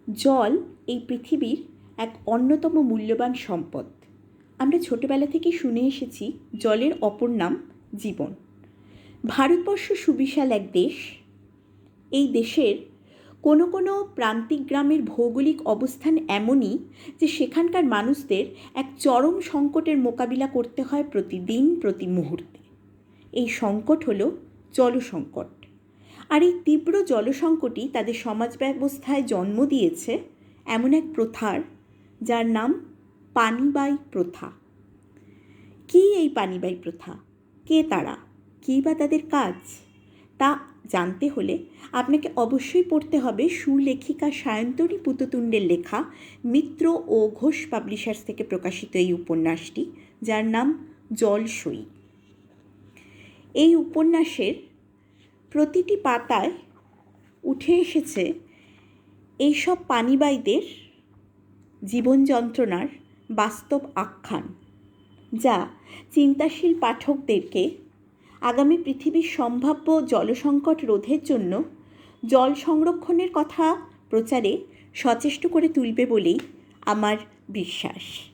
জল এই পৃথিবীর এক অন্যতম মূল্যবান সম্পদ। আমরা ছোটবেলা থেকে শুনে এসেছি জলের অপর নাম জীবন। ভারতবর্ষ সুবিশাল এক দেশ। এই দেশের কোনো কোনো প্রান্তিক গ্রামের ভৌগোলিক অবস্থান এমনই যে সেখানকার মানুষদের এক চরম সংকটের মোকাবিলা করতে হয় প্রতিদিন প্রতি মুহূর্তে। এই সংকট হলো জলসংকট। আর এই তীব্র জলসংকটই তাদের সমাজ ব্যবস্থায় জন্ম দিয়েছে এমন এক প্রথার, যার নাম পানিবাই প্রথা। কী এই পানিবাই প্রথা? কে তারা? কী বা তাদের কাজ? তা জানতে হলে আপনাকে অবশ্যই পড়তে হবে সুলেখিকা সায়ন্তনী পুততুণ্ডের লেখা মিত্র ও ঘোষ পাবলিশার্স থেকে প্রকাশিত এই উপন্যাসটি, যার নাম জলসই। এই উপন্যাসের প্রতিটি পাতায় উঠে এসেছে এইসব পানিবাইদের জীবন যন্ত্রণার বাস্তব আখ্যান, যা চিন্তাশীল পাঠকদেরকে আগামী পৃথিবীর সম্ভাব্য জলসংকট রোধের জন্য জল সংরক্ষণের কথা প্রচারে সচেষ্ট করে তুলবে বলেই আমার বিশ্বাস।